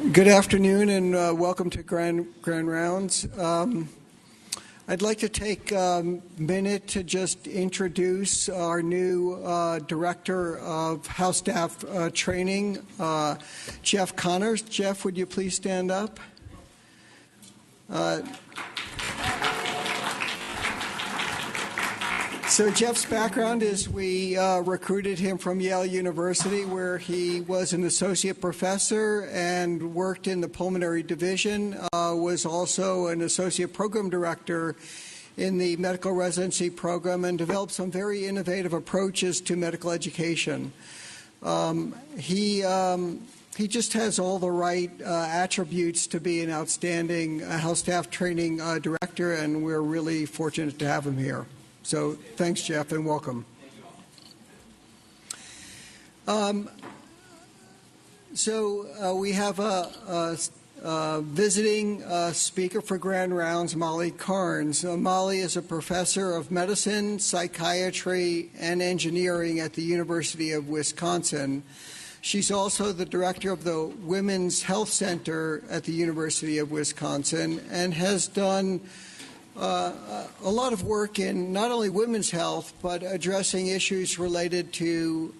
Good afternoon and welcome to Grand Rounds. I'd like to take a minute to just introduce our new Director of House Staff Training, Jeff Connors. Jeff, would you please stand up? So Jeff's background is we recruited him from Yale University, where he was an associate professor and worked in the pulmonary division, was also an associate program director in the medical residency program, and developed some very innovative approaches to medical education. He just has all the right attributes to be an outstanding House Staff Training Director, and we're really fortunate to have him here. So thanks, Jeff, and welcome. We have a visiting speaker for Grand Rounds, Molly Carnes. Molly is a professor of medicine, psychiatry, and engineering at the University of Wisconsin. She's also the director of the Women's Health Center at the University of Wisconsin and has done a lot of work in not only women's health, but addressing issues related to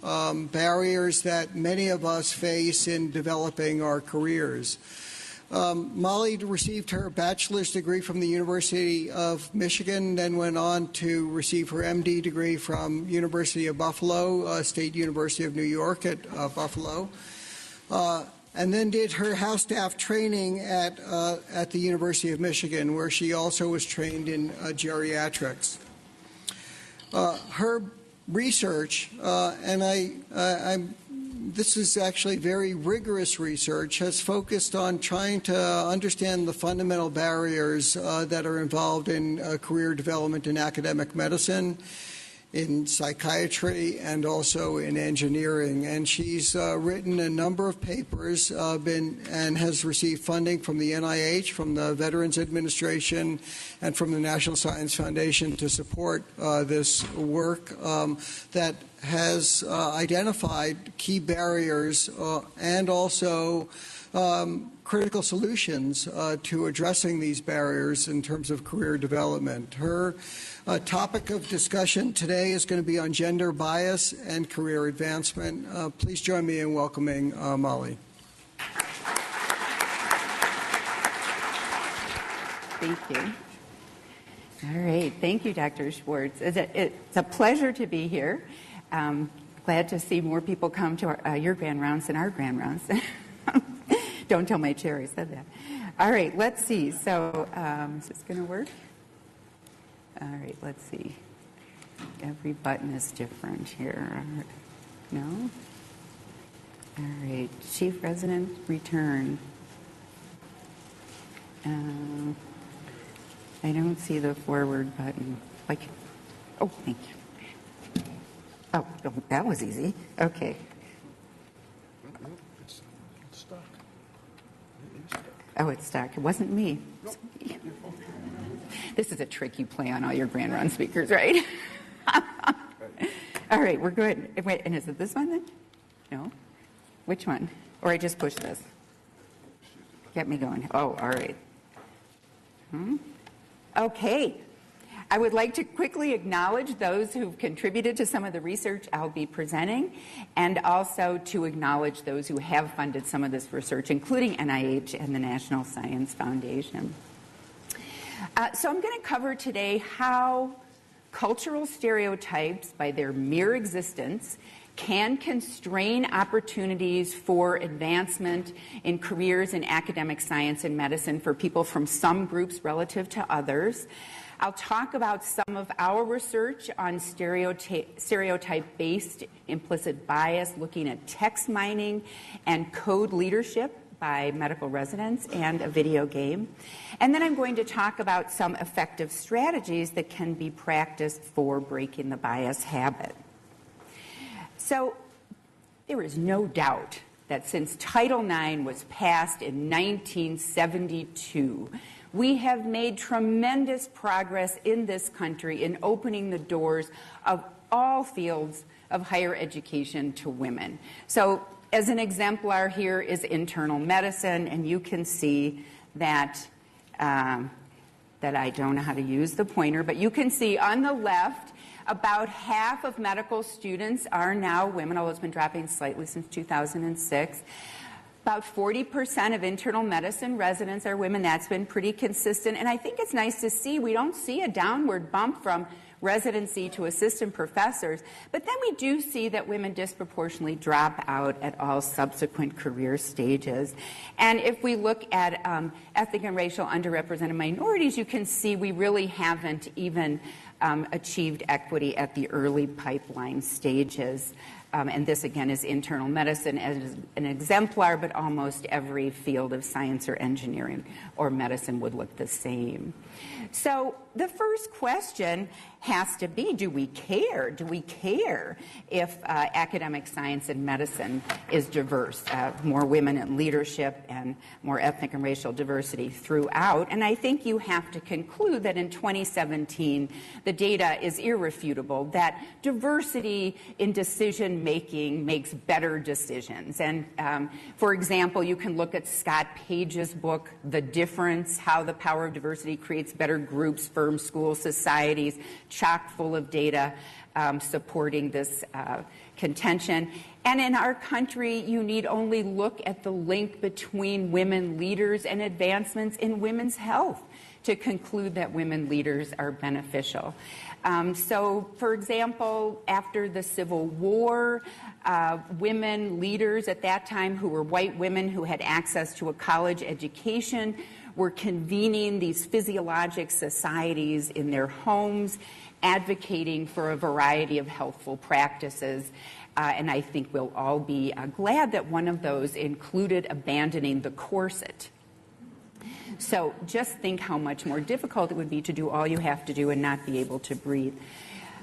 barriers that many of us face in developing our careers. Molly received her bachelor's degree from the University of Michigan, then went on to receive her MD degree from University of Buffalo, State University of New York at Buffalo. And then did her house staff training at the University of Michigan, where she also was trained in geriatrics. Her research, this is actually very rigorous research, has focused on trying to understand the fundamental barriers that are involved in career development in academic medicine, in psychiatry, and also in engineering. And she's written a number of papers and has received funding from the NIH, from the Veterans Administration, and from the National Science Foundation to support this work that has identified key barriers and also critical solutions to addressing these barriers in terms of career development. Her topic of discussion today is going to be on gender bias and career advancement. Please join me in welcoming Molly. Thank you. All right. Thank you, Dr. Schwartz. It's a pleasure to be here. Glad to see more people come to your Grand Rounds than our Grand Rounds. Don't tell my chair I said that. All right, let's see. So is this going to work? All right, let's see. Every button is different here. No? All right, Chief Resident return. I don't see the forward button. Oh, thank you. Oh, that was easy. Okay. It's stuck. Oh, it's stuck. It wasn't me. This is a trick you play on all your Grand Round speakers, right? All right, we're good. Wait, and is it this one then? No? Which one? Or I just push this? Get me going. Oh, all right. Okay. I would like to quickly acknowledge those who've contributed to some of the research I'll be presenting, and also to acknowledge those who have funded some of this research, including NIH and the National Science Foundation. So I'm going to cover today how cultural stereotypes, by their mere existence, can constrain opportunities for advancement in careers in academic science and medicine for people from some groups relative to others. I'll talk about some of our research on stereotype-based implicit bias, looking at text mining and code leadership by medical residents and a video game. And then I'm going to talk about some effective strategies that can be practiced for breaking the bias habit. So there is no doubt that since Title IX was passed in 1972, we have made tremendous progress in this country in opening the doors of all fields of higher education to women. So As an exemplar here is internal medicine, and you can see that that I don't know how to use the pointer, but you can see on the left, about half of medical students are now women, although it's been dropping slightly since 2006. About 40% of internal medicine residents are women. That's been pretty consistent. And I think it's nice to see we don't see a downward bump from residency to assistant professors, but then we do see that women disproportionately drop out at all subsequent career stages. And if we look at ethnic and racial underrepresented minorities, you can see we really haven't even achieved equity at the early pipeline stages. And this, again, is internal medicine as an exemplar, but almost every field of science or engineering or medicine would look the same. So the first question has to be, do we care? Do we care if academic science and medicine is diverse? More women in leadership and more ethnic and racial diversity throughout. And I think you have to conclude that in 2017, the data is irrefutable, that diversity in decision making makes better decisions. And for example, you can look at Scott Page's book, The Difference, How the Power of Diversity Creates Better Groups, Firms, Schools, Societies, chock full of data supporting this contention. And in our country, you need only look at the link between women leaders and advancements in women's health to conclude that women leaders are beneficial. So, for example, after the Civil War, women leaders at that time who were white women who had access to a college education were convening these physiologic societies in their homes, advocating for a variety of healthful practices. And I think we'll all be glad that one of those included abandoning the corset. So just think how much more difficult it would be to do all you have to do and not be able to breathe.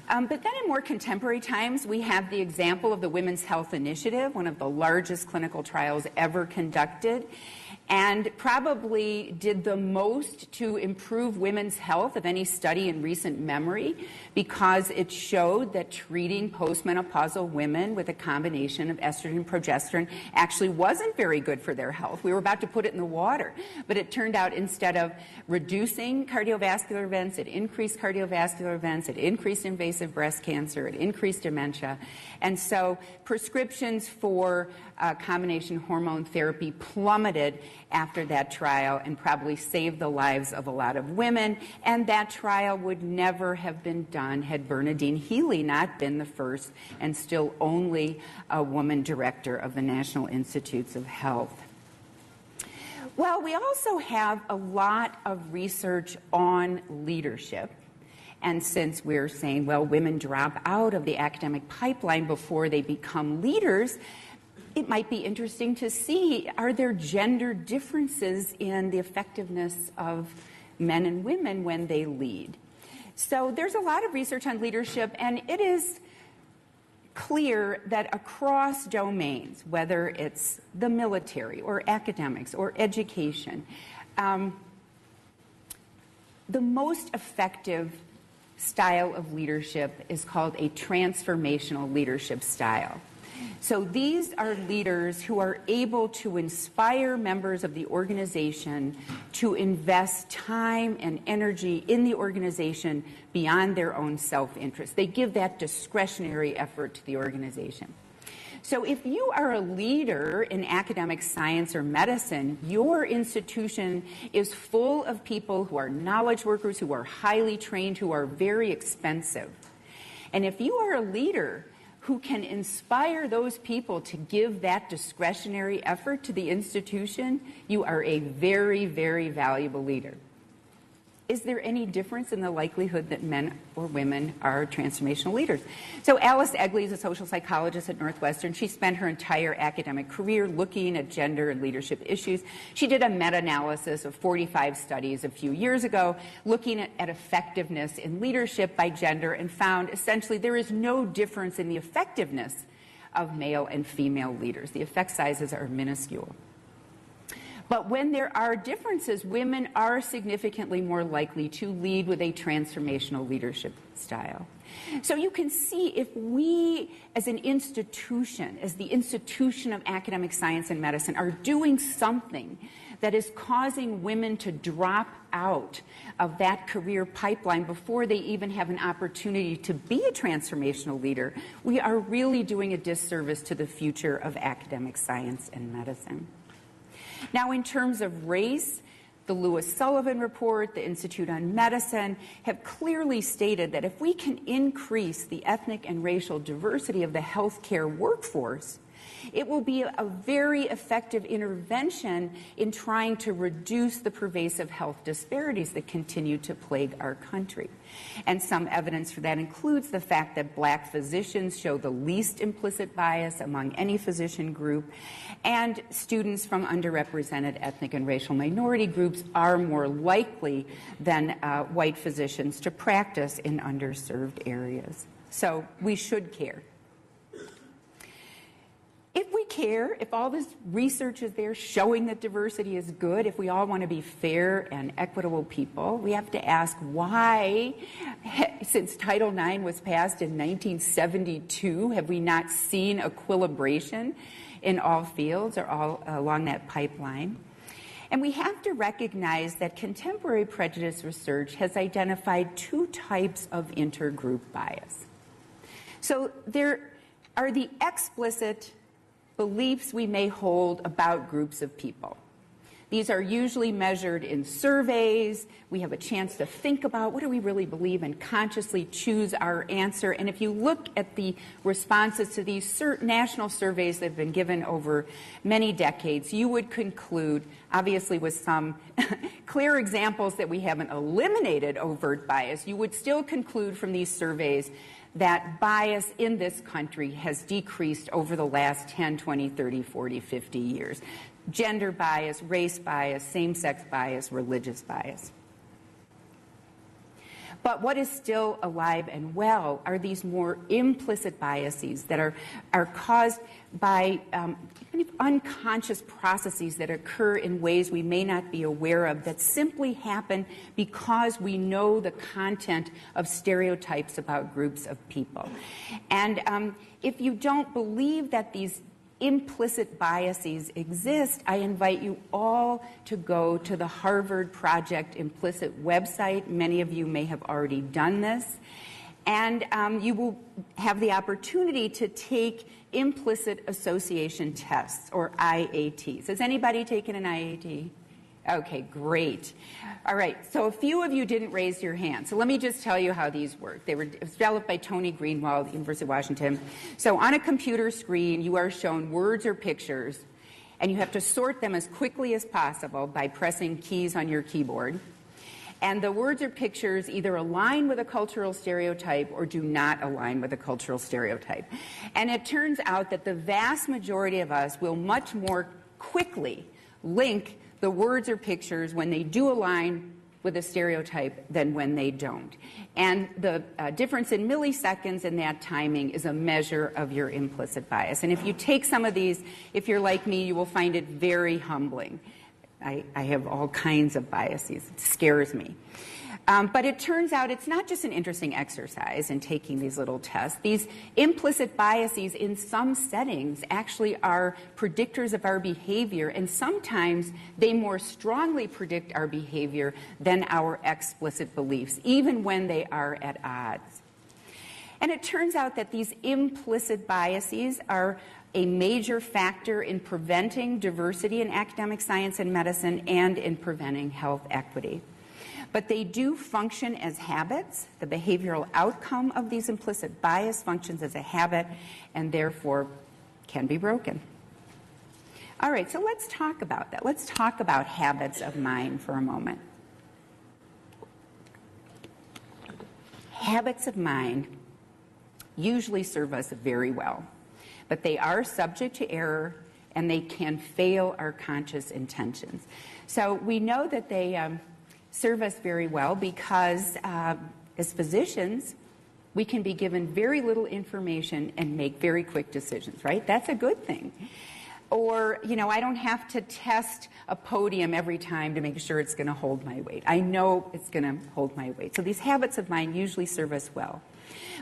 But then in more contemporary times, we have the example of the Women's Health Initiative, one of the largest clinical trials ever conducted, and probably did the most to improve women's health of any study in recent memory, because it showed that treating postmenopausal women with a combination of estrogen and progesterone actually wasn't very good for their health. We were about to put it in the water, but it turned out instead of reducing cardiovascular events, it increased cardiovascular events, it increased invasive breast cancer, it increased dementia. And so prescriptions for combination hormone therapy plummeted after that trial and probably saved the lives of a lot of women. And that trial would never have been done had Bernadine Healy not been the first and still only a woman director of the National Institutes of Health. Well, we also have a lot of research on leadership. And since we're saying, well, women drop out of the academic pipeline before they become leaders, it might be interesting to see, are there gender differences in the effectiveness of men and women when they lead? So there's a lot of research on leadership, and it is clear that across domains, whether it's the military or academics or education, the most effective style of leadership is called a transformational leadership style. So these are leaders who are able to inspire members of the organization to invest time and energy in the organization beyond their own self-interest. They give that discretionary effort to the organization. So if you are a leader in academic science or medicine, your institution is full of people who are knowledge workers, who are highly trained, who are very expensive. And if you are a leader who can inspire those people to give that discretionary effort to the institution, you are a very, very valuable leader. Is there any difference in the likelihood that men or women are transformational leaders? So Alice Egley is a social psychologist at Northwestern. She spent her entire academic career looking at gender and leadership issues. She did a meta-analysis of 45 studies a few years ago, looking at effectiveness in leadership by gender, and found essentially there is no difference in the effectiveness of male and female leaders. The effect sizes are minuscule. But when there are differences, women are significantly more likely to lead with a transformational leadership style. So you can see if we, as an institution, as the institution of academic science and medicine, are doing something that is causing women to drop out of that career pipeline before they even have an opportunity to be a transformational leader, we are really doing a disservice to the future of academic science and medicine. Now, in terms of race, the Lewis Sullivan Report, the Institute on Medicine have clearly stated that if we can increase the ethnic and racial diversity of the healthcare workforce, it will be a very effective intervention in trying to reduce the pervasive health disparities that continue to plague our country. And some evidence for that includes the fact that black physicians show the least implicit bias among any physician group, and students from underrepresented ethnic and racial minority groups are more likely than white physicians to practice in underserved areas. So we should care. If we care, if all this research is there showing that diversity is good, if we all want to be fair and equitable people, we have to ask why, since Title IX was passed in 1972, have we not seen equilibration in all fields or all along that pipeline? And we have to recognize that contemporary prejudice research has identified two types of intergroup bias. So there are the explicit beliefs we may hold about groups of people. These are usually measured in surveys. We have a chance to think about what do we really believe and consciously choose our answer. And if you look at the responses to these national surveys that have been given over many decades, you would conclude, obviously with some clear examples that we haven't eliminated overt bias, you would still conclude from these surveys that bias in this country has decreased over the last 10, 20, 30, 40, 50 years. Gender bias, race bias, same-sex bias, religious bias. But what is still alive and well are these more implicit biases that are caused by kind of unconscious processes that occur in ways we may not be aware of, that simply happen because we know the content of stereotypes about groups of people. And if you don't believe that these implicit biases exist, I invite you all to go to the Harvard Project Implicit website. Many of you may have already done this. And you will have the opportunity to take implicit association tests, or IATs. Has anybody taken an IAT? Okay, great. All right, so a few of you didn't raise your hand. So let me just tell you how these work. They were developed by Tony Greenwald at the University of Washington. So on a computer screen, you are shown words or pictures, and you have to sort them as quickly as possible by pressing keys on your keyboard. And the words or pictures either align with a cultural stereotype or do not align with a cultural stereotype. And it turns out that the vast majority of us will much more quickly link the words or pictures when they do align with a stereotype than when they don't. And the difference in milliseconds in that timing is a measure of your implicit bias. And if you take some of these, if you're like me, you will find it very humbling. I have all kinds of biases. It scares me. But it turns out it's not just an interesting exercise in taking these little tests. These implicit biases in some settings actually are predictors of our behavior, and sometimes they more strongly predict our behavior than our explicit beliefs, even when they are at odds. And it turns out that these implicit biases are a major factor in preventing diversity in academic science and medicine and in preventing health equity. But they do function as habits. The behavioral outcome of these implicit bias functions as a habit and therefore can be broken. All right, so let's talk about that. Let's talk about habits of mind for a moment. Habits of mind usually serve us very well, but they are subject to error and they can fail our conscious intentions. So we know that they serve us very well because as physicians, we can be given very little information and make very quick decisions, right? That's a good thing. Or, you know, I don't have to test a podium every time to make sure it's going to hold my weight. I know it's going to hold my weight. So these habits of mine usually serve us well.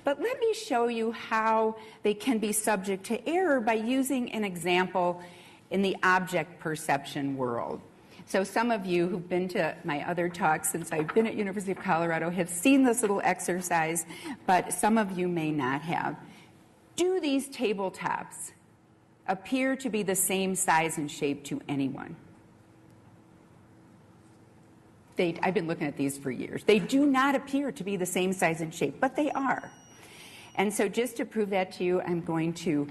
But let me show you how they can be subject to error by using an example in the object perception world. So some of you who've been to my other talks since I've been at University of Colorado have seen this little exercise, but some of you may not have. Do these tabletops appear to be the same size and shape to anyone? I've been looking at these for years. They do not appear to be the same size and shape, but they are. And so just to prove that to you, I'm going to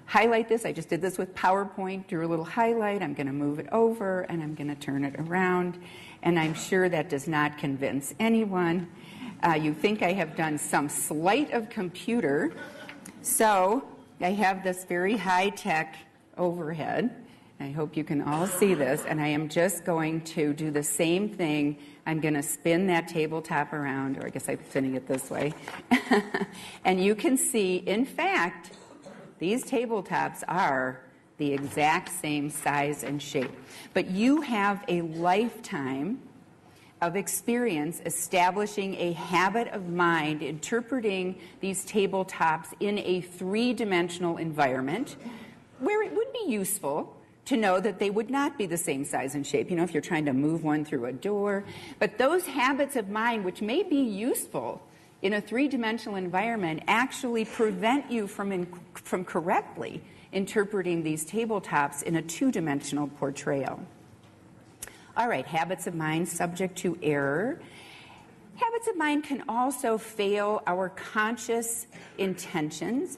highlight this. I just did this with PowerPoint, drew a little highlight. I'm going to move it over, and I'm going to turn it around. And I'm sure that does not convince anyone. You think I have done some sleight of computer. So I have this very high-tech overhead. I hope you can all see this, and I am just going to do the same thing. I'm going to spin that tabletop around, or I guess I'm spinning it this way. And you can see, in fact, these tabletops are the exact same size and shape. But you have a lifetime of experience establishing a habit of mind interpreting these tabletops in a three-dimensional environment where it would be useful to know that they would not be the same size and shape, if you're trying to move one through a door. But those habits of mind, which may be useful in a three-dimensional environment, actually prevent you from correctly interpreting these tabletops in a two-dimensional portrayal. All right, habits of mind subject to error. Habits of mind can also fail our conscious intentions.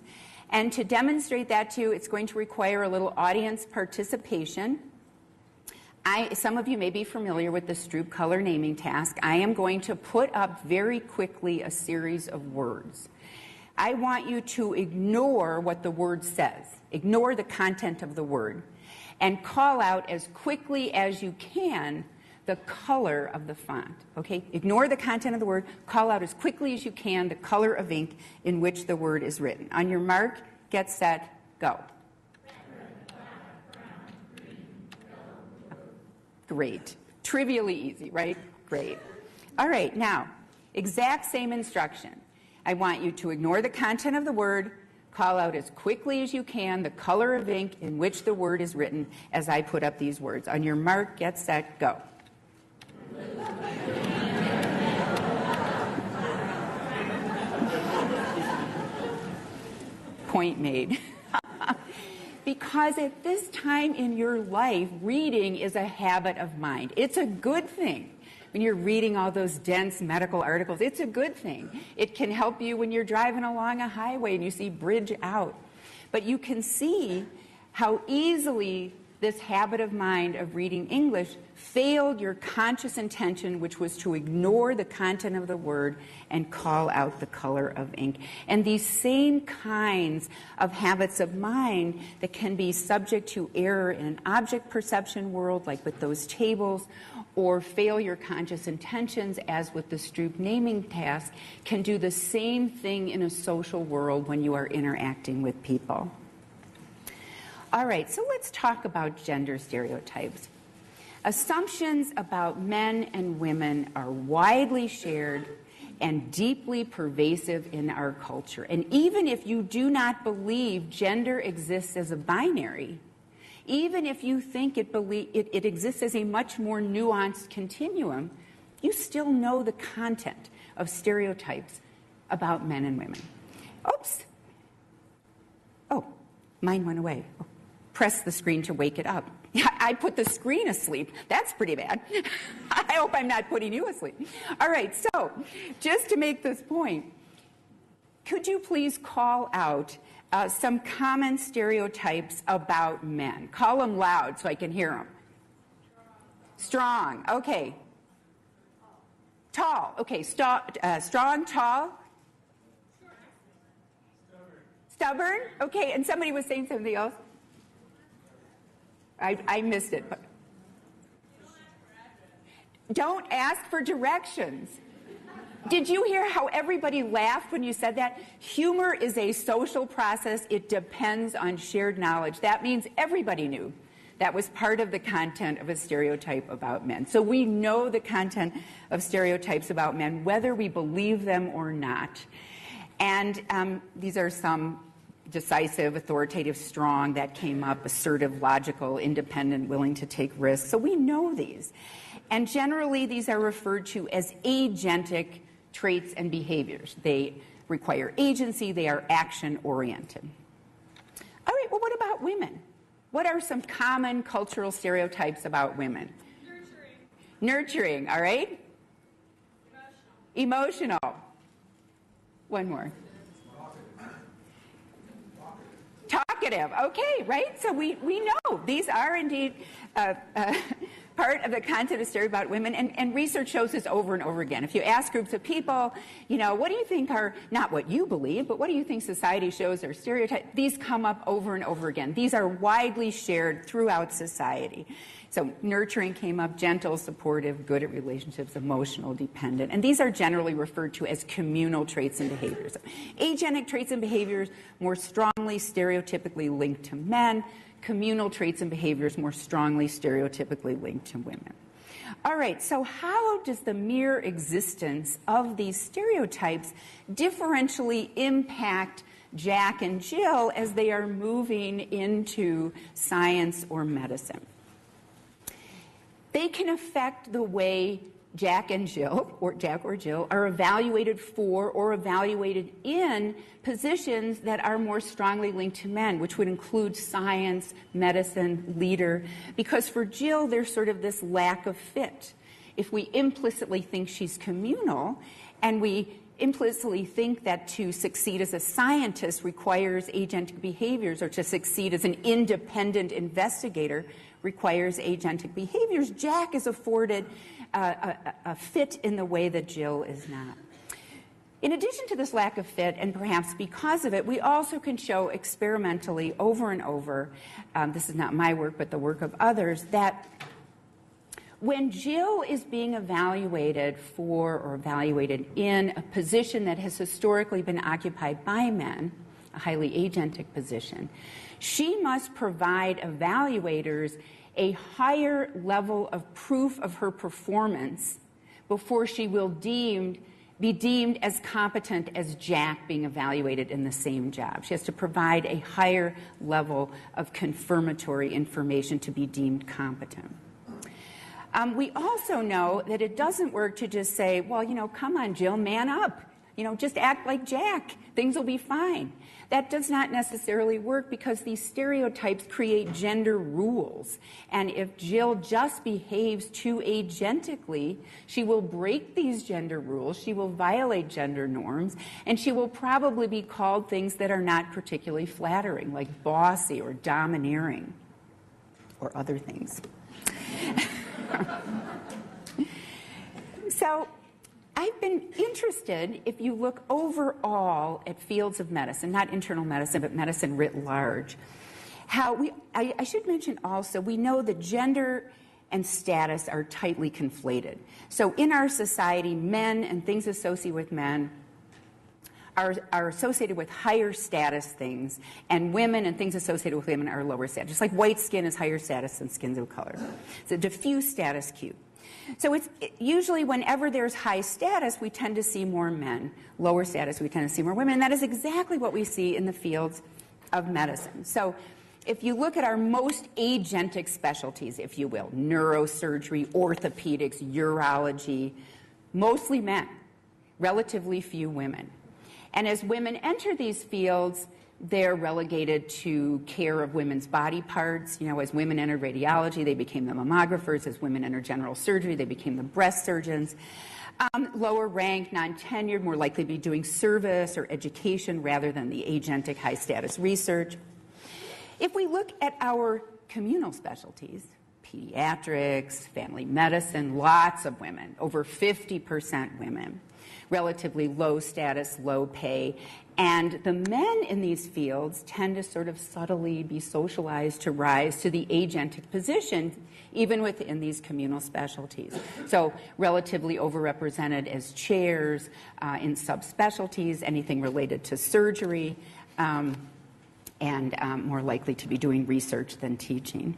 And to demonstrate that to you, it's going to require a little audience participation. Some of you may be familiar with the Stroop color naming task. I am going to put up very quickly a series of words. I want you to ignore what the word says, ignore the content of the word, and call out as quickly as you can the color of the font, okay? Ignore the content of the word, call out as quickly as you can the color of ink in which the word is written. On your mark, get set, go. Great. Trivially easy, right? Great. All right, now, exact same instruction. I want you to ignore the content of the word, call out as quickly as you can the color of ink in which the word is written as I put up these words. On your mark, get set, go. Point made. Because at this time in your life, reading is a habit of mind. It's a good thing. When you're reading all those dense medical articles, it's a good thing. It can help you when you're driving along a highway and you see bridge out. But you can see how easily this habit of mind of reading English failed your conscious intention, which was to ignore the content of the word and call out the color of ink. And these same kinds of habits of mind that can be subject to error in an object perception world, like with those tables, or fail your conscious intentions, as with the Stroop naming task, can do the same thing in a social world when you are interacting with people. All right, so let's talk about gender stereotypes. Assumptions about men and women are widely shared and deeply pervasive in our culture. And even if you do not believe gender exists as a binary, even if you think it exists as a much more nuanced continuum, you still know the content of stereotypes about men and women. Oops. Oh, mine went away. Oh. Press the screen to wake it up. I put the screen asleep. That's pretty bad. I hope I'm not putting you asleep. All right, so just to make this point, could you please call out some common stereotypes about men? Call them loud so I can hear them. Strong, okay. Tall, okay. Strong, tall. Stubborn, okay. And somebody was saying something else. I missed it. But don't ask for directions. Did you hear how everybody laughed when you said that? Humor is a social process. It depends on shared knowledge. That means everybody knew that was part of the content of a stereotype about men. So we know the content of stereotypes about men, whether we believe them or not. And these are some: decisive, authoritative, strong, that came up, assertive, logical, independent, willing to take risks. So we know these. And generally, these are referred to as agentic traits and behaviors. They require agency, they are action-oriented. All right, well, what about women? What are some common cultural stereotypes about women? Nurturing, all right? Emotional. One more. Talkative. Okay, right? So we know these are indeed part of the content of stereotypes about women, and research shows this over and over again. If you ask groups of people, what do you think are, not what you believe, but what do you think society shows are stereotypes? These come up over and over again. These are widely shared throughout society. So nurturing came up: gentle, supportive, good at relationships, emotional, dependent. And these are generally referred to as communal traits and behaviors. Agentic traits and behaviors more strongly stereotypically linked to men. Communal traits and behaviors more strongly stereotypically linked to women. All right, so how does the mere existence of these stereotypes differentially impact Jack and Jill as they are moving into science or medicine? They can affect the way Jack and Jill, or Jack or Jill, are evaluated for or evaluated in positions that are more strongly linked to men, which would include science, medicine, leader. Because for Jill, there's sort of this lack of fit. If we implicitly think she's communal, and we implicitly think that to succeed as a scientist requires agentic behaviors, or to succeed as an independent investigator requires agentic behaviors, Jack is afforded a fit in the way that Jill is not. In addition to this lack of fit, and perhaps because of it, we also can show experimentally over and over, this is not my work but the work of others, that when Jill is being evaluated for or evaluated in a position that has historically been occupied by men, a highly agentic position, she must provide evaluators a higher level of proof of her performance before she will be deemed as competent as Jack being evaluated in the same job. She has to provide a higher level of confirmatory information to be deemed competent. We also know that it doesn't work to just say, well, come on, Jill, man up. Just act like Jack. Things will be fine. That does not necessarily work because these stereotypes create gender rules. And if Jill just behaves too agentically, she will break these gender rules, she will violate gender norms, and she will probably be called things that are not particularly flattering, like bossy or domineering, or other things. So I've been interested, if you look overall at fields of medicine, not internal medicine, but medicine writ large, how I should mention also, we know that gender and status are tightly conflated. So in our society, men and things associated with men are associated with higher status things, and women and things associated with women are lower status. Just like white skin is higher status than skins of color. It's a diffuse status cue. So it's usually whenever there's high status, we tend to see more men. Lower status, we tend to see more women. And that is exactly what we see in the fields of medicine. So if you look at our most agentic specialties, if you will, neurosurgery, orthopedics, urology, mostly men, relatively few women. And as women enter these fields, they're relegated to care of women's body parts. As women entered radiology, they became the mammographers. As women entered general surgery, they became the breast surgeons. Lower rank, non-tenured, more likely to be doing service or education rather than the agentic high-status research. If we look at our communal specialties, pediatrics, family medicine, lots of women, over 50% women, relatively low status, low pay. And the men in these fields tend to sort of subtly be socialized to rise to the agentic position, even within these communal specialties. So relatively overrepresented as chairs in subspecialties, anything related to surgery, and more likely to be doing research than teaching.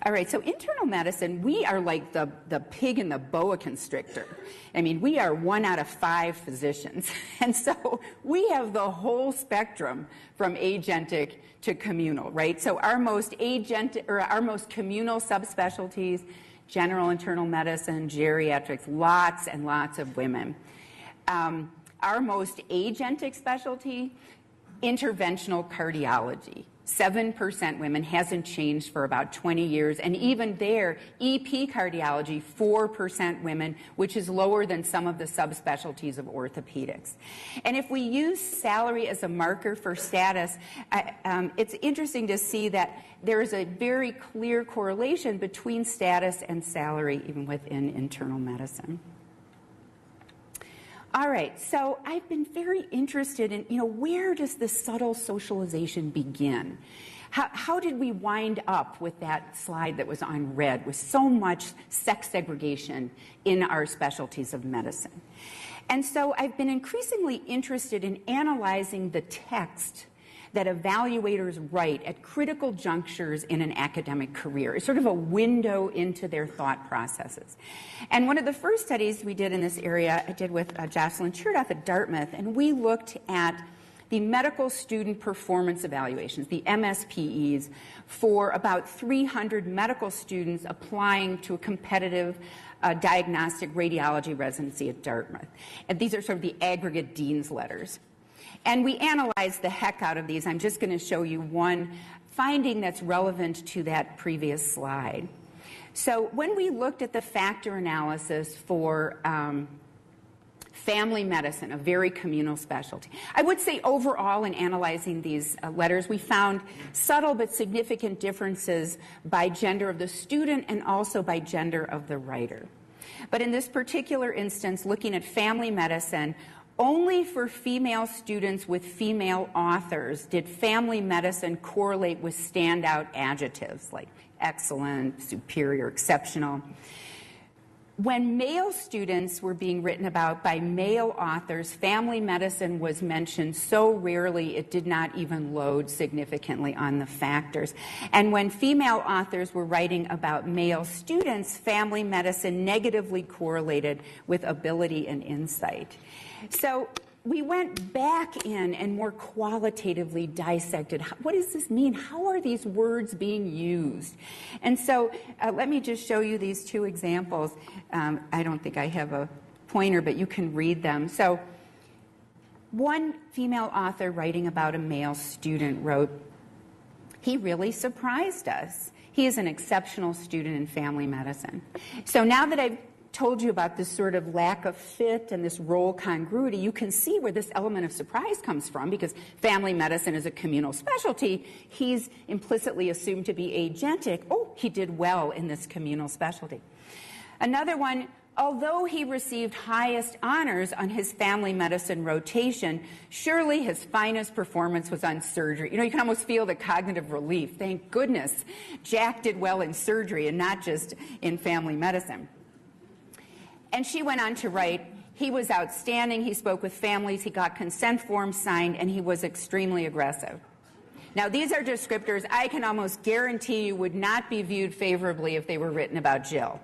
All right, so internal medicine, we are like the pig in the boa constrictor. I mean, we are 1 out of 5 physicians. And so we have the whole spectrum from agentic to communal, right? So our most communal subspecialties, general internal medicine, geriatrics, lots and lots of women. Our most agentic specialty, interventional cardiology. 7% women, hasn't changed for about 20 years. And even there, EP cardiology, 4% women, which is lower than some of the subspecialties of orthopedics. And if we use salary as a marker for status, it's interesting to see that there is a very clear correlation between status and salary, even within internal medicine. All right, so I've been very interested in, where does the subtle socialization begin? How did we wind up with that slide that was on red with so much sex segregation in our specialties of medicine? And so I've been increasingly interested in analyzing the text that evaluators write at critical junctures in an academic career. It's sort of a window into their thought processes. And one of the first studies we did in this area, I did with Jocelyn Chertoff at Dartmouth, and we looked at the medical student performance evaluations, the MSPEs, for about 300 medical students applying to a competitive diagnostic radiology residency at Dartmouth. And these are sort of the aggregate dean's letters. And we analyzed the heck out of these. I'm just going to show you one finding that's relevant to that previous slide. So when we looked at the factor analysis for family medicine, a very communal specialty, I would say overall in analyzing these letters, we found subtle but significant differences by gender of the student and also by gender of the writer. But in this particular instance, looking at family medicine, only for female students with female authors did family medicine correlate with standout adjectives like excellent, superior, exceptional. When male students were being written about by male authors, family medicine was mentioned so rarely it did not even load significantly on the factors. And when female authors were writing about male students, family medicine negatively correlated with ability and insight. So we went back in and more qualitatively dissected. What does this mean? How are these words being used? And so let me just show you these 2 examples. I don't think I have a pointer, but you can read them. So one female author writing about a male student wrote, "He really surprised us. He is an exceptional student in family medicine." So now that I've told you about this sort of lack of fit and this role congruity, you can see where this element of surprise comes from, because family medicine is a communal specialty. He's implicitly assumed to be agentic. Oh, he did well in this communal specialty. Another one, although he received highest honors on his family medicine rotation, surely his finest performance was on surgery. You can almost feel the cognitive relief. Thank goodness Jack did well in surgery and not just in family medicine. And she went on to write, "He was outstanding. He spoke with families. He got consent forms signed, and he was extremely aggressive." Now, these are descriptors I can almost guarantee you would not be viewed favorably if they were written about Jill.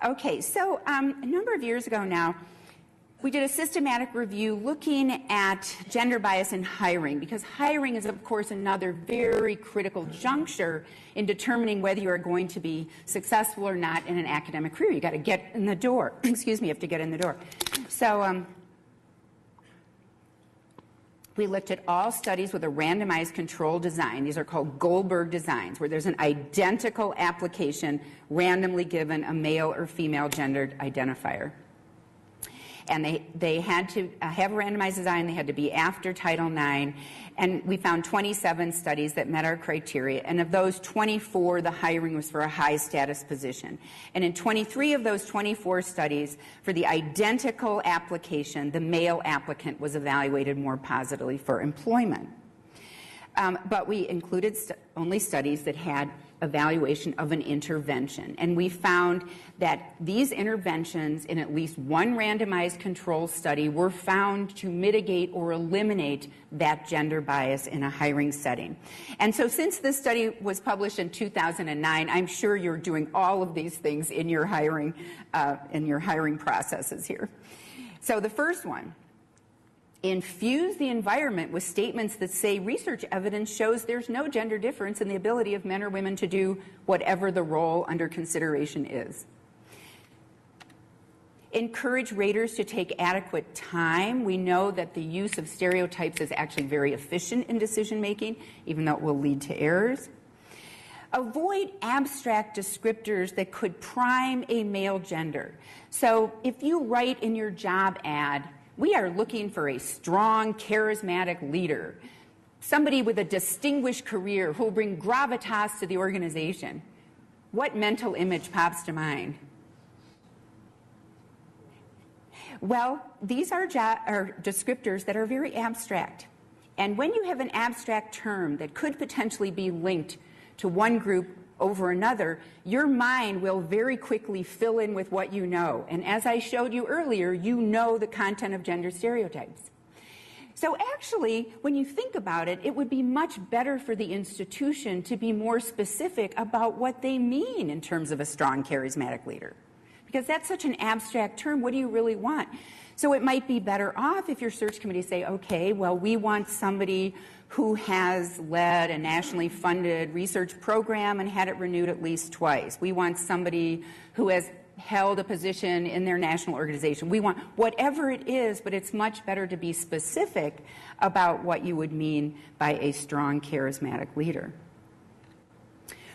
Okay, so a number of years ago now, we did a systematic review looking at gender bias in hiring, because hiring is, of course, another very critical juncture in determining whether you are going to be successful or not in an academic career. You've got to get in the door. Excuse me, you have to get in the door. So we looked at all studies with a randomized control design. These are called Goldberg designs, where there's an identical application randomly given a male or female gendered identifier. And they had to have a randomized design. They had to be after Title IX. And we found 27 studies that met our criteria. And of those 24, the hiring was for a high status position. And in 23 of those 24 studies, for the identical application, the male applicant was evaluated more positively for employment. but we included only studies that had evaluation of an intervention. And we found that these interventions in at least one randomized control study were found to mitigate or eliminate that gender bias in a hiring setting. And so since this study was published in 2009, I'm sure you're doing all of these things in your hiring processes here. So the first one, infuse the environment with statements that say research evidence shows there's no gender difference in the ability of men or women to do whatever the role under consideration is. Encourage raters to take adequate time. We know that the use of stereotypes is actually very efficient in decision making, even though it will lead to errors. Avoid abstract descriptors that could prime a male gender. So if you write in your job ad, we are looking for a strong, charismatic leader, somebody with a distinguished career who will bring gravitas to the organization. What mental image pops to mind? Well, these are descriptors that are very abstract. And when you have an abstract term that could potentially be linked to one group over another, your mind will very quickly fill in with what you know. And as I showed you earlier, you know the content of gender stereotypes. So actually, when you think about it, it would be much better for the institution to be more specific about what they mean in terms of a strong, charismatic leader. Because that's such an abstract term. What do you really want? So it might be better off if your search committee say, okay, well, we want somebody who has led a nationally funded research program and had it renewed at least twice. We want somebody who has held a position in their national organization. We want whatever it is, but it's much better to be specific about what you would mean by a strong, charismatic leader.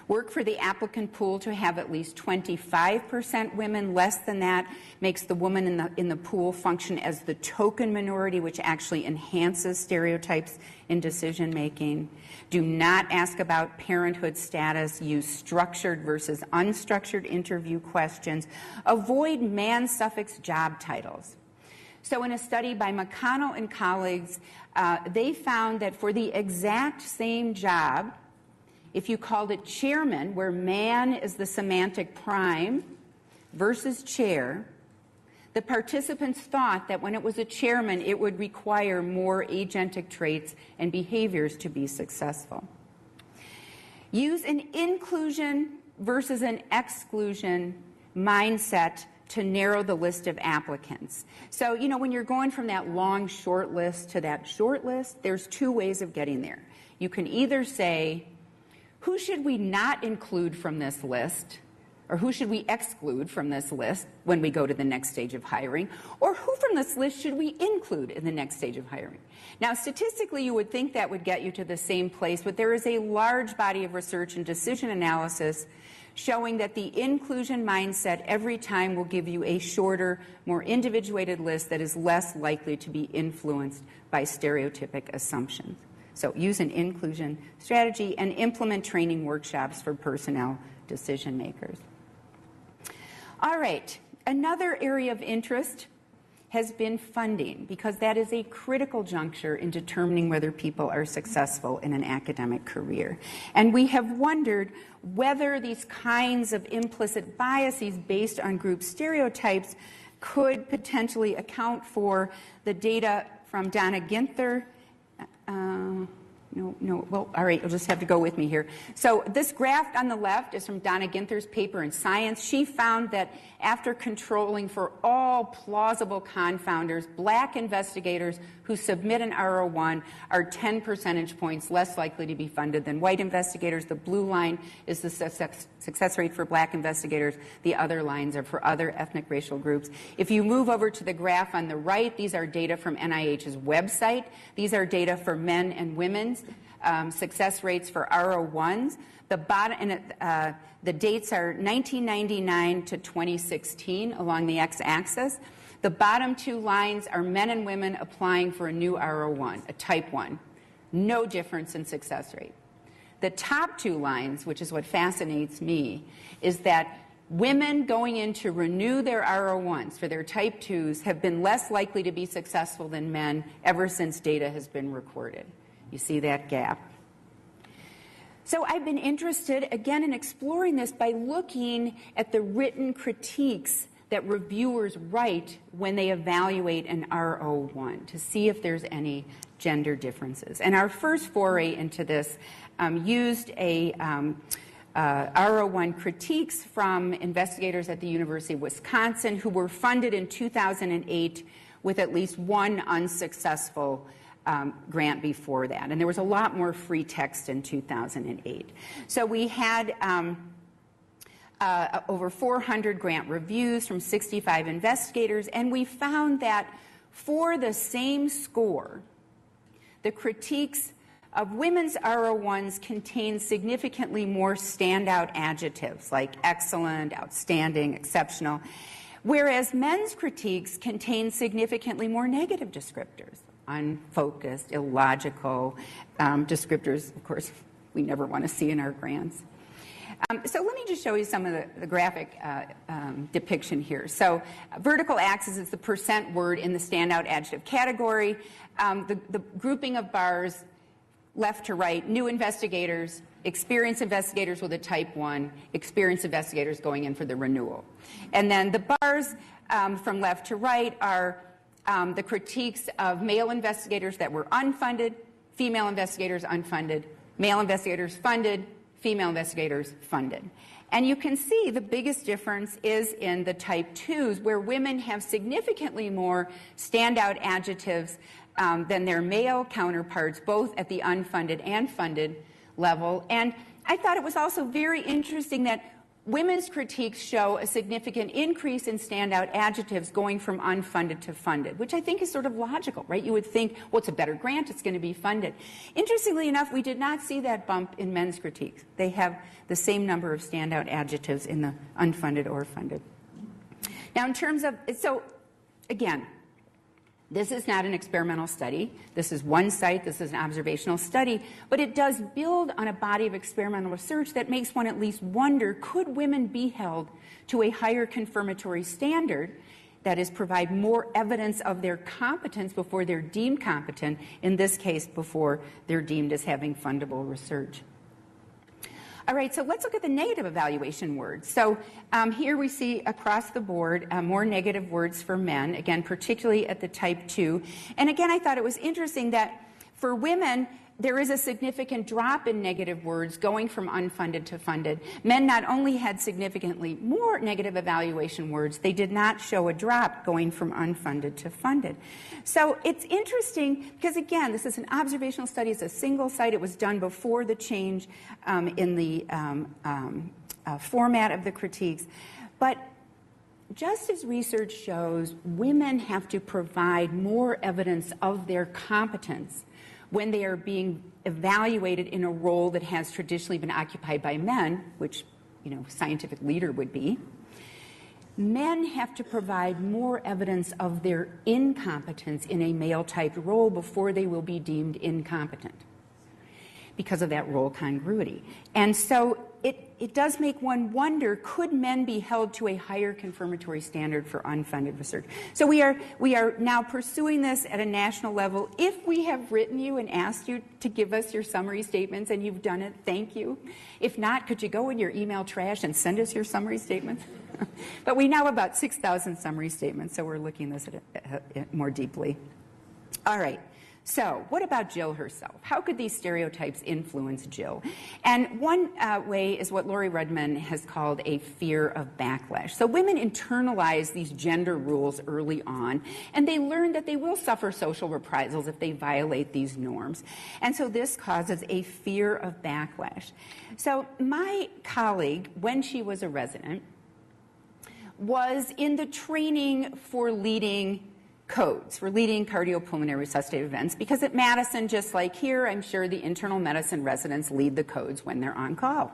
Work for the applicant pool to have at least 25% women. Less than that makes the woman in the pool function as the token minority, which actually enhances stereotypes in decision making. Do not ask about parenthood status. Use structured versus unstructured interview questions. Avoid man-suffix job titles. So in a study by McConnell and colleagues, they found that for the exact same job, if you called it chairman, where man is the semantic prime, versus chair, the participants thought that when it was a chairman, it would require more agentic traits and behaviors to be successful. Use an inclusion versus an exclusion mindset to narrow the list of applicants. So, you know, when you're going from that long short list to that short list, there's two ways of getting there. You can either say, who should we not include from this list, or who should we exclude from this list when we go to the next stage of hiring, or who from this list should we include in the next stage of hiring? Now, statistically, you would think that would get you to the same place, but there is a large body of research and decision analysis showing that the inclusion mindset every time will give you a shorter, more individuated list that is less likely to be influenced by stereotypic assumptions. So use an inclusion strategy and implement training workshops for personnel decision makers. All right, another area of interest has been funding, because that is a critical juncture in determining whether people are successful in an academic career. And we have wondered whether these kinds of implicit biases based on group stereotypes could potentially account for the data from Donna Ginther. Well, all right, you'll just have to go with me here. So this graph on the left is from Donna Ginther's paper in Science. She found that after controlling for all plausible confounders, black investigators who submit an R01 are 10 percentage points less likely to be funded than white investigators. The blue line is the success rate for black investigators. The other lines are for other ethnic racial groups. If you move over to the graph on the right, these are data from NIH's website. These are data for men and women's success rates for R01s. The bottom, and the dates are 1999 to 2016 along the x-axis. The bottom two lines are men and women applying for a new R01, a type 1. No difference in success rate. The top two lines, which is what fascinates me, is that women going in to renew their R01s for their type 2s have been less likely to be successful than men ever since data has been recorded. You see that gap. So I've been interested, again, in exploring this by looking at the written critiques that reviewers write when they evaluate an R01 to see if there's any gender differences. And our first foray into this used a R01 critiques from investigators at the University of Wisconsin who were funded in 2008 with at least one unsuccessful grant before that. And there was a lot more free text in 2008. So we had over 400 grant reviews from 65 investigators, and we found that for the same score, the critiques of women's R01s contain significantly more standout adjectives like excellent, outstanding, exceptional, whereas men's critiques contain significantly more negative descriptors, unfocused, illogical descriptors, of course, we never want to see in our grants. So let me just show you some of the graphic depiction here. So vertical axis is the percent word in the standout adjective category. The grouping of bars, left to right, new investigators, experienced investigators with a type 1, experienced investigators going in for the renewal. And then the bars from left to right are the critiques of male investigators that were unfunded, female investigators unfunded, male investigators funded, female investigators funded. And you can see the biggest difference is in the type 2s, where women have significantly more standout adjectives than their male counterparts, both at the unfunded and funded level. And I thought it was also very interesting that women's critiques show a significant increase in standout adjectives going from unfunded to funded, which I think is sort of logical, right? You would think, well, it's a better grant, it's going to be funded. Interestingly enough, we did not see that bump in men's critiques. They have the same number of standout adjectives in the unfunded or funded. Now, in terms of, so again, this is not an experimental study. This is one site. This is an observational study. But it does build on a body of experimental research that makes one at least wonder, could women be held to a higher confirmatory standard, that is, provide more evidence of their competence before they're deemed competent, in this case, before they're deemed as having fundable research? All right, so let's look at the negative evaluation words. So here we see across the board more negative words for men, again, particularly at the type 2. And again, I thought it was interesting that for women, there is a significant drop in negative words going from unfunded to funded. Men not only had significantly more negative evaluation words, they did not show a drop going from unfunded to funded. So it's interesting because, again, this is an observational study. It's a single site. It was done before the change in the format of the critiques. But just as research shows, women have to provide more evidence of their competence when they are being evaluated in a role that has traditionally been occupied by men, which, scientific leader would be. Men have to provide more evidence of their incompetence in a male-typed role before they will be deemed incompetent because of that role congruity. And so it does make one wonder, could men be held to a higher confirmatory standard for unfunded research? So we are now pursuing this at a national level. If we have written you and asked you to give us your summary statements and you've done it, thank you. If not, could you go in your email trash and send us your summary statements? But we now have about 6,000 summary statements, so we're looking at this more deeply. All right. So what about Jill herself? How could these stereotypes influence Jill? And one way is what Laurie Rudman has called a fear of backlash. So women internalize these gender rules early on, and they learn that they will suffer social reprisals if they violate these norms. And so this causes a fear of backlash. So my colleague, when she was a resident, was in the training for leading codes, for leading cardiopulmonary resuscitative events, because at Madison, just like here, I'm sure the internal medicine residents lead the codes when they're on call.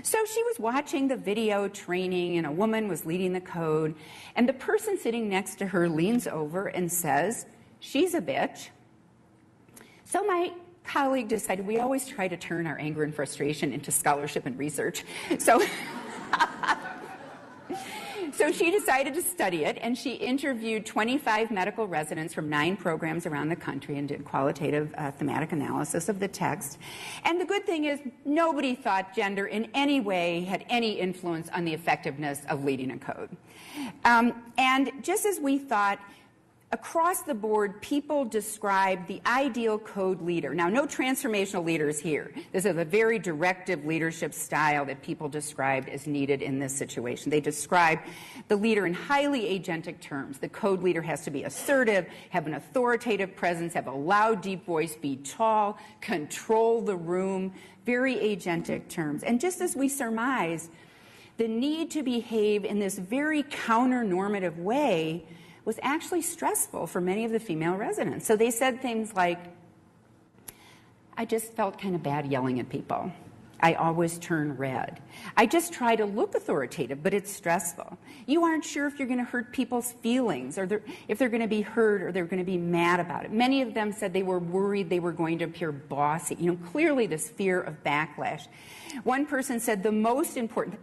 So she was watching the video training, and a woman was leading the code, and the person sitting next to her leans over and says, "She's a bitch." So my colleague decided we always try to turn our anger and frustration into scholarship and research. So she decided to study it, and she interviewed 25 medical residents from 9 programs around the country and did qualitative thematic analysis of the text. And the good thing is nobody thought gender in any way had any influence on the effectiveness of leading a code. And just as we thought, across the board, people describe the ideal code leader. Now, no transformational leaders here. This is a very directive leadership style that people described as needed in this situation. They describe the leader in highly agentic terms. The code leader has to be assertive, have an authoritative presence, have a loud, deep voice, be tall, control the room, very agentic terms. And just as we surmised, the need to behave in this very counter-normative way was actually stressful for many of the female residents. So they said things like, I just felt kind of bad yelling at people. I always turn red. I just try to look authoritative, but it's stressful. You aren't sure if you're going to hurt people's feelings, or if they're going to be hurt, or they're going to be mad about it. Many of them said they were worried they were going to appear bossy. Clearly this fear of backlash. One person said the most important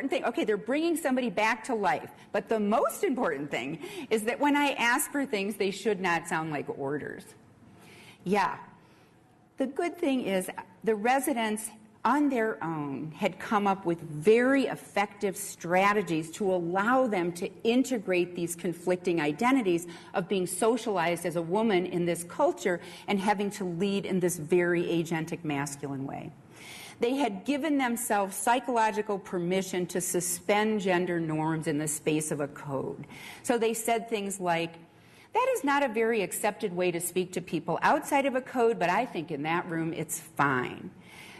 thing, okay, they're bringing somebody back to life, but the most important thing is that when I ask for things, they should not sound like orders. Yeah. The good thing is the residents on their own had come up with very effective strategies to allow them to integrate these conflicting identities of being socialized as a woman in this culture and having to lead in this very agentic masculine way. They had given themselves psychological permission to suspend gender norms in the space of a code. So they said things like, that is not a very accepted way to speak to people outside of a code, but I think in that room it's fine.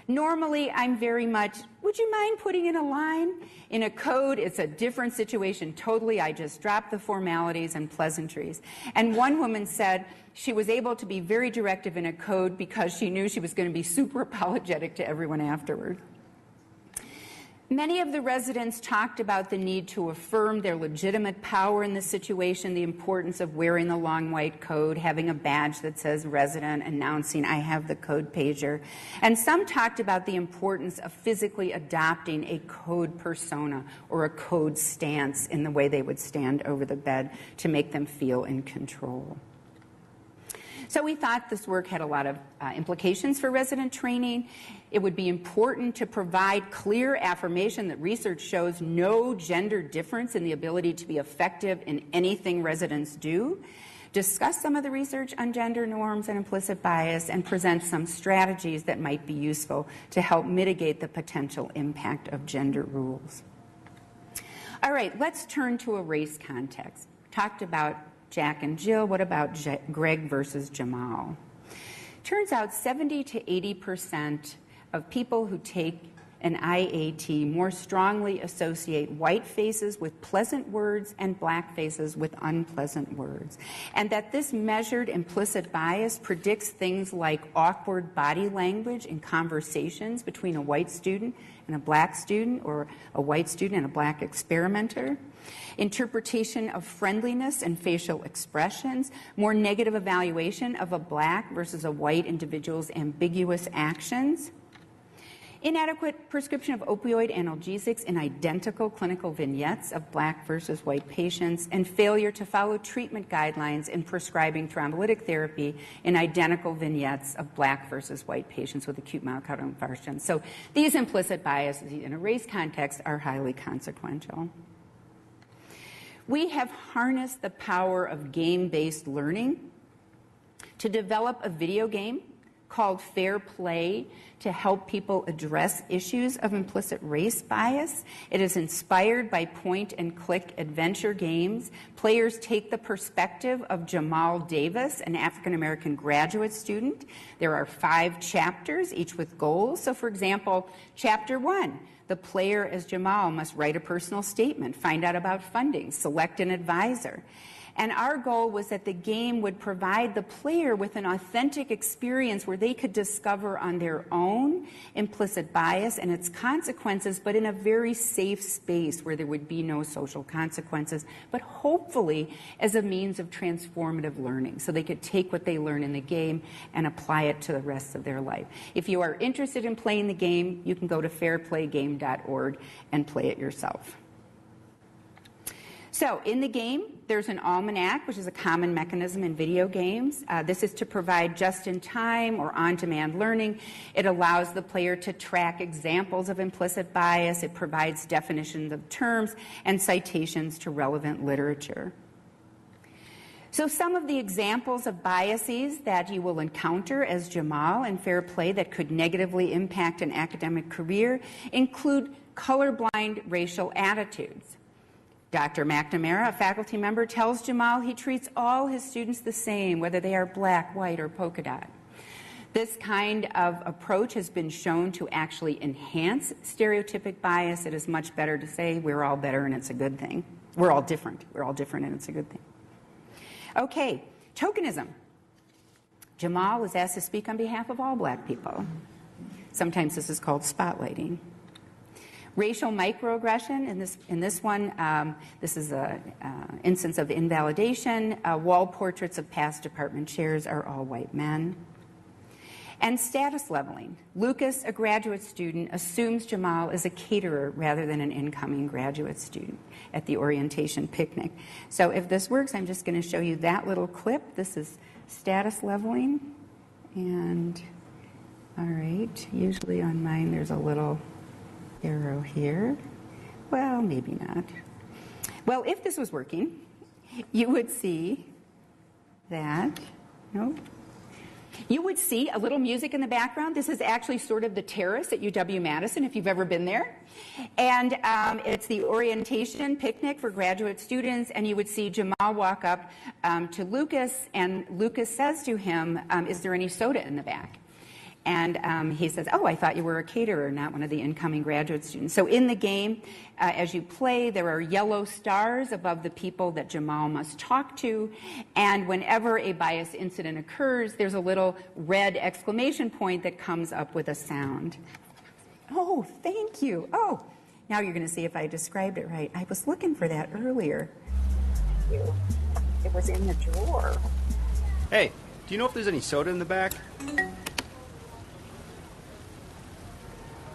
Normally, I'm very much, would you mind putting in a line? In a code, it's a different situation totally. I just drop the formalities and pleasantries. And one woman said she was able to be very directive in a code because she knew she was going to be super apologetic to everyone afterward. Many of the residents talked about the need to affirm their legitimate power in this situation, the importance of wearing the long white coat, having a badge that says resident, announcing I have the code pager. And some talked about the importance of physically adopting a code persona or a code stance in the way they would stand over the bed to make them feel in control. So we thought this work had a lot of implications for resident training. It would be important to provide clear affirmation that research shows no gender difference in the ability to be effective in anything residents do, discuss some of the research on gender norms and implicit bias, and present some strategies that might be useful to help mitigate the potential impact of gender rules. All right, let's turn to a race context. Talked about Jack and Jill. What about Greg versus Jamal? Turns out 70 to 80% of people who take an IAT more strongly associate white faces with pleasant words and black faces with unpleasant words. And that this measured implicit bias predicts things like awkward body language in conversations between a white student and a black student, or a white student and a black experimenter. Interpretation of friendliness and facial expressions, more negative evaluation of a black versus a white individual's ambiguous actions. Inadequate prescription of opioid analgesics in identical clinical vignettes of black versus white patients, and failure to follow treatment guidelines in prescribing thrombolytic therapy in identical vignettes of black versus white patients with acute myocardial infarction. So these implicit biases in a race context are highly consequential. We have harnessed the power of game-based learning to develop a video game called Fair Play to help people address issues of implicit race bias. It is inspired by point-and-click adventure games. Players take the perspective of Jamal Davis, an African-American graduate student. There are 5 chapters, each with goals. So, for example, Chapter 1, the player as Jamal must write a personal statement, find out about funding, select an advisor. And our goal was that the game would provide the player with an authentic experience where they could discover on their own implicit bias and its consequences, but in a very safe space where there would be no social consequences, but hopefully as a means of transformative learning, so they could take what they learn in the game and apply it to the rest of their life. If you are interested in playing the game, you can go to fairplaygame.org and play it yourself. So in the game, there's an almanac, which is a common mechanism in video games. This is to provide just-in-time or on-demand learning. It allows the player to track examples of implicit bias. It provides definitions of terms and citations to relevant literature. So some of the examples of biases that you will encounter as Jamal in Fair Play that could negatively impact an academic career include colorblind racial attitudes. Dr. McNamara, a faculty member, tells Jamal he treats all his students the same, whether they are black, white, or polka dot. This kind of approach has been shown to actually enhance stereotypic bias. It is much better to say we're all better and it's a good thing. We're all different. We're all different and it's a good thing. Okay, tokenism. Jamal was asked to speak on behalf of all black people. Sometimes this is called spotlighting. Racial microaggression, in this one, this is an instance of invalidation. Wall portraits of past department chairs are all white men. And status leveling. Lucas, a graduate student, assumes Jamal is a caterer rather than an incoming graduate student at the orientation picnic. So if this works, I'm just going to show you that little clip. This is status leveling. And, all right, usually on mine there's a little arrow here. Well, maybe not. Well, if this was working, you would see that, nope. You would see a little music in the background. This is actually sort of the terrace at UW-Madison, if you've ever been there. And it's the orientation picnic for graduate students, and you would see Jamal walk up to Lucas, and Lucas says to him, is there any soda in the back? And he says, oh, I thought you were a caterer, not one of the incoming graduate students. So in the game, as you play, there are yellow stars above the people that Jamal must talk to. And whenever a bias incident occurs, there's a little red exclamation point that comes up with a sound. Oh, thank you. Oh, now you're going to see if I described it right. I was looking for that earlier. It was in the drawer. Hey, do you know if there's any soda in the back?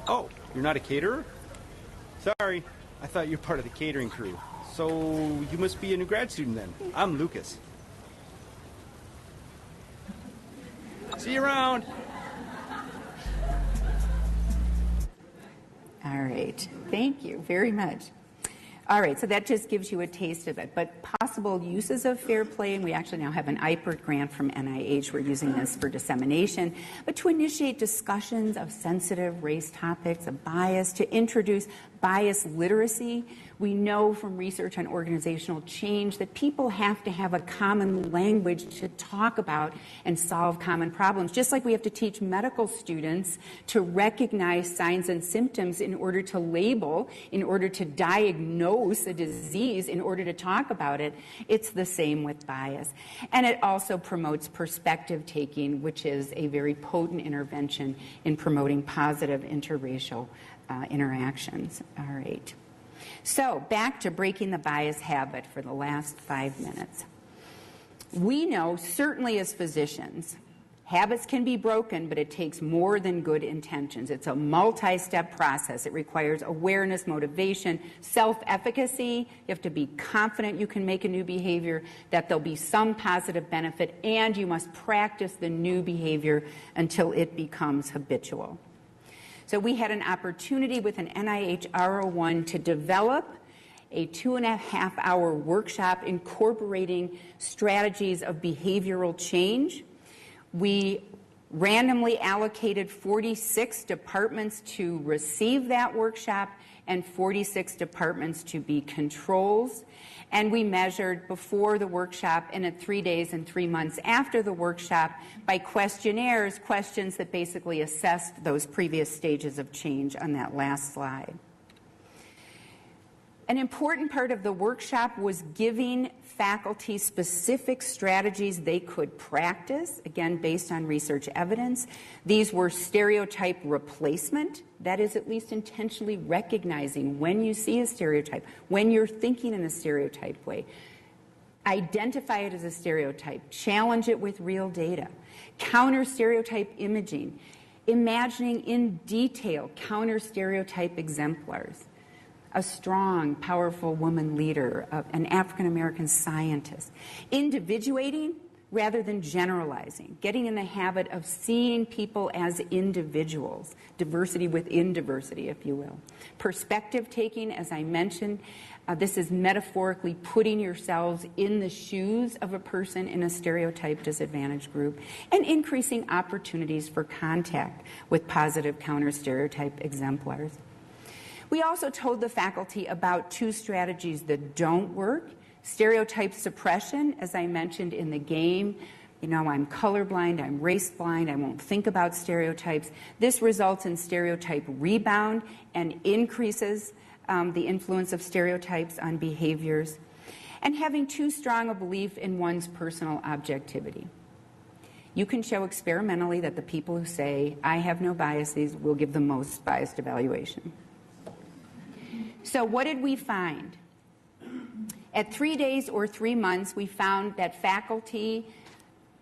Oh, you're not a caterer? Sorry, I thought you were part of the catering crew. So you must be a new grad student then. I'm Lucas. See you around. All right, thank you very much. All right, so that just gives you a taste of it. But possible uses of fair play, and we actually now have an IPERT grant from NIH. We're using this for dissemination, but to initiate discussions of sensitive race topics, of bias, to introduce bias literacy. We know from research on organizational change that people have to have a common language to talk about and solve common problems, just like we have to teach medical students to recognize signs and symptoms in order to label, in order to diagnose a disease, in order to talk about it. It's the same with bias. And it also promotes perspective taking, which is a very potent intervention in promoting positive interracial interactions. All right. So back to breaking the bias habit for the last 5 minutes. We know, certainly as physicians, habits can be broken, but it takes more than good intentions. It's a multi-step process. It requires awareness, motivation, self-efficacy. You have to be confident you can make a new behavior, that there'll be some positive benefit, and you must practice the new behavior until it becomes habitual. So we had an opportunity with an NIH R01 to develop a 2.5-hour workshop incorporating strategies of behavioral change. We randomly allocated 46 departments to receive that workshop and 46 departments to be controls. And we measured before the workshop and at 3 days and 3 months after the workshop by questionnaires, questions that basically assessed those previous stages of change on that last slide. An important part of the workshop was giving faculty specific strategies they could practice, again, based on research evidence. These were stereotype replacement, that is at least intentionally recognizing when you see a stereotype, when you're thinking in a stereotype way. Identify it as a stereotype, challenge it with real data, counter stereotype imaging, imagining in detail counter stereotype exemplars. a strong, powerful woman leader, an African-American scientist. Individuating rather than generalizing, getting in the habit of seeing people as individuals, diversity within diversity, if you will. Perspective taking, as I mentioned, this is metaphorically putting yourselves in the shoes of a person in a stereotyped disadvantaged group, and increasing opportunities for contact with positive counter-stereotype exemplars. We also told the faculty about two strategies that don't work. Stereotype suppression, as I mentioned in the game. You know, I'm colorblind, I'm race blind, I won't think about stereotypes. This results in stereotype rebound and increases the influence of stereotypes on behaviors, and having too strong a belief in one's personal objectivity. You can show experimentally that the people who say, I have no biases, will give the most biased evaluation. So what did we find? At 3 days or 3 months, we found that faculty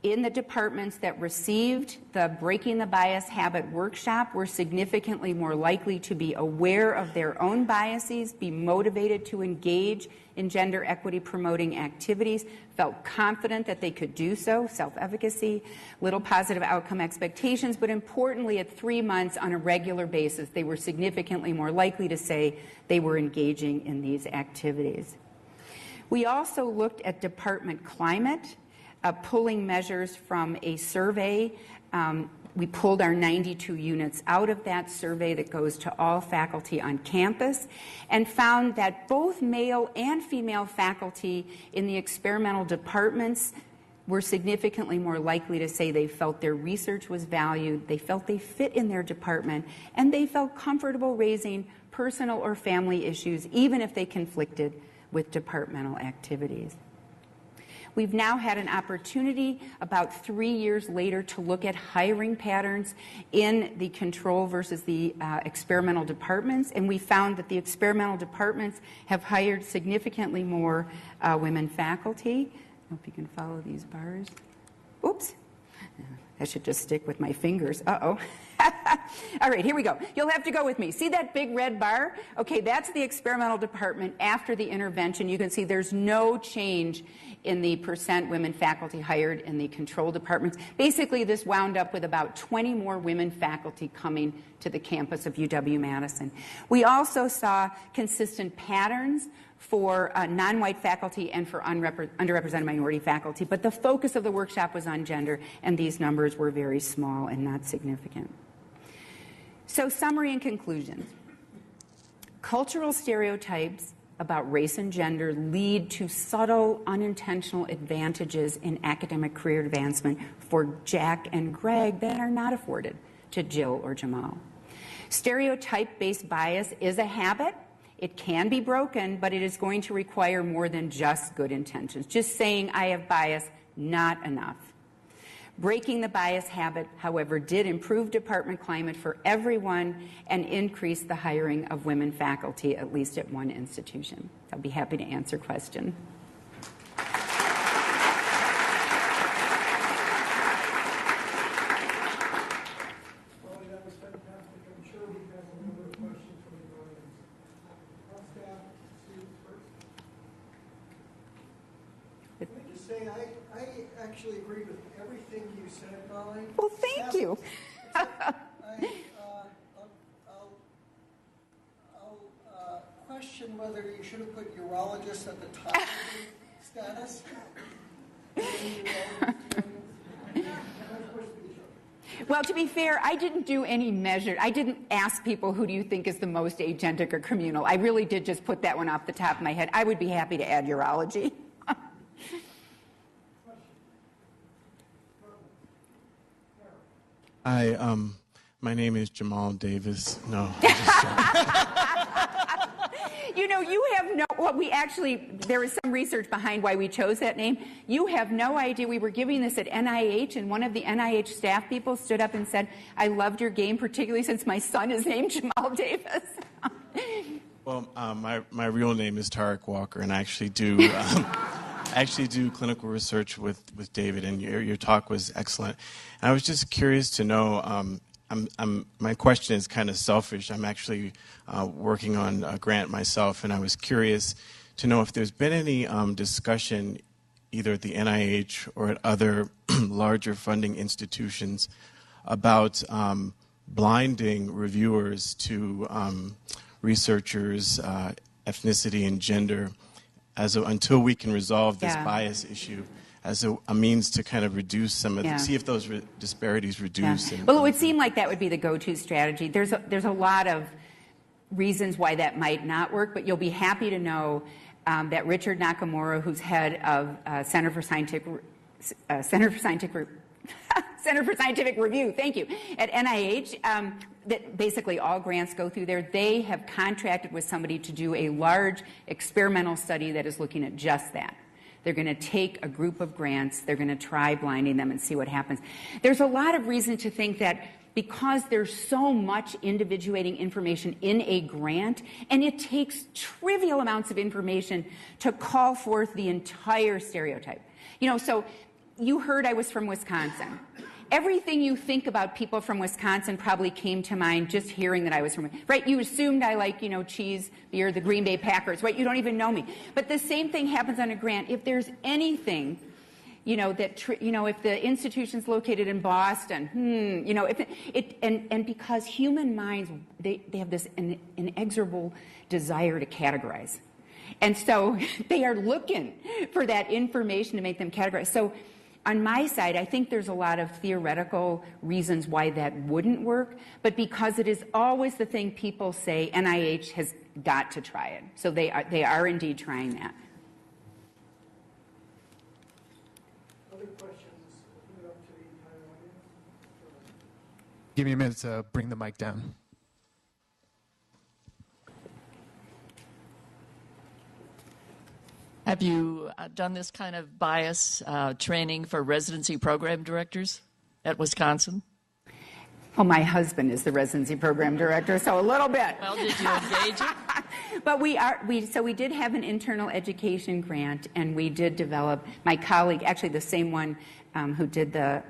in the departments that received the Breaking the Bias Habit workshop were significantly more likely to be aware of their own biases, be motivated to engage in gender equity promoting activities, felt confident that they could do so, self-efficacy, little positive outcome expectations, but importantly at 3 months on a regular basis, they were significantly more likely to say they were engaging in these activities. We also looked at department climate, pulling measures from a survey. We pulled our 92 units out of that survey that goes to all faculty on campus, and found that both male and female faculty in the experimental departments were significantly more likely to say they felt their research was valued, they felt they fit in their department, and they felt comfortable raising personal or family issues, even if they conflicted with departmental activities. We've now had an opportunity about 3 years later to look at hiring patterns in the control versus the experimental departments, and we found that the experimental departments have hired significantly more women faculty. I hope you can follow these bars. Oops. I should just stick with my fingers. Uh-oh. All right, here we go. You'll have to go with me. See that big red bar? Okay, that's the experimental department after the intervention. You can see there's no change in the percent women faculty hired in the control departments. Basically, this wound up with about 20 more women faculty coming to the campus of UW-Madison. We also saw consistent patterns for non-white faculty and for underrepresented minority faculty, but the focus of the workshop was on gender, and these numbers were very small and not significant. So, summary and conclusions. Cultural stereotypes about race and gender lead to subtle, unintentional advantages in academic career advancement for Jack and Greg that are not afforded to Jill or Jamal. Stereotype-based bias is a habit. It can be broken, but it is going to require more than just good intentions. Just saying I have bias, not enough. Breaking the bias habit, however, did improve department climate for everyone and increase the hiring of women faculty, at least at one institution. I'll be happy to answer questions. I actually agree with everything you said, Molly. Well, thank you. I'll question whether you should have put urologist at the top of the status. Well, to be fair, I didn't do any measure. I didn't ask people who do you think is the most agentic or communal. I really did just put that one off the top of my head. I would be happy to add urology. Hi, my name is Jamal Davis. No, I'm just joking. You know, you have no, well, there was some research behind why we chose that name. You have no idea. We were giving this at NIH, and one of the NIH staff people stood up and said, I loved your game, particularly since my son is named Jamal Davis. Well, my real name is Tarek Walker, and I actually do clinical research with David, and your talk was excellent. And I was just curious to know, my question is kind of selfish. I'm actually working on a grant myself, and I was curious to know if there's been any discussion either at the NIH or at other larger funding institutions about blinding reviewers to researchers' ethnicity and gender until we can resolve this bias issue as a means to kind of reduce some of see if those disparities reduce. Yeah. Well, it would seem like that would be the go-to strategy. There's a lot of reasons why that might not work, but you'll be happy to know that Richard Nakamura, who's head of Center for Scientific Review, thank you, at NIH, that basically all grants go through there. They have contracted with somebody to do a large experimental study that is looking at just that. They're going to take a group of grants, they're going to try blinding them and see what happens. There's a lot of reason to think that because there's so much individuating information in a grant, and it takes trivial amounts of information to call forth the entire stereotype. You know, so you heard I was from Wisconsin. Everything you think about people from Wisconsin probably came to mind just hearing that I was from, right? You assumed I like, you know, cheese, beer, the Green Bay Packers, right? You don't even know me. But the same thing happens on a grant. If there's anything, you know, that, if the institution's located in Boston, you know, and because human minds, they have this inexorable desire to categorize. And so they are looking for that information to make them categorize. So on my side, I think there's a lot of theoretical reasons why that wouldn't work, but because it is always the thing people say, NIH has got to try it. So they are indeed trying that. Other questions? Open it up to the entire audience. Give me a minute to bring the mic down. Have you done this kind of bias training for residency program directors at Wisconsin? Well, my husband is the residency program director, so a little bit. Well, did you engage it? But we did have an internal education grant, and we did develop, my colleague, actually the same one who did the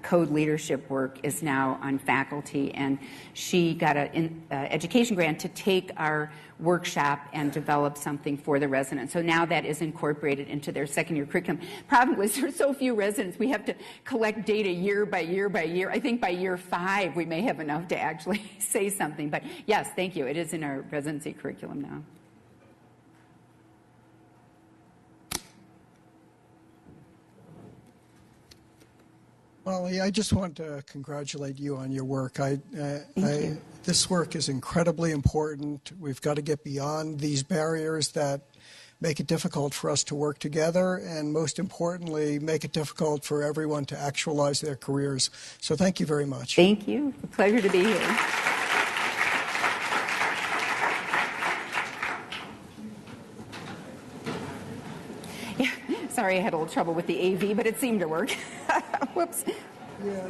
code leadership work is now on faculty, and she got an education grant to take our workshop and develop something for the residents. So now that is incorporated into their second-year curriculum. Problem was there's so few residents, we have to collect data year by year by year. I think by year 5 we may have enough to actually say something. But yes, thank you. It is in our residency curriculum now. Molly, I just want to congratulate you on your work. Thank you. This work is incredibly important. We've got to get beyond these barriers that make it difficult for us to work together, and most importantly, make it difficult for everyone to actualize their careers. So thank you very much. Thank you. A pleasure to be here. Yeah, sorry, I had a little trouble with the AV, but it seemed to work. Whoops. Yeah,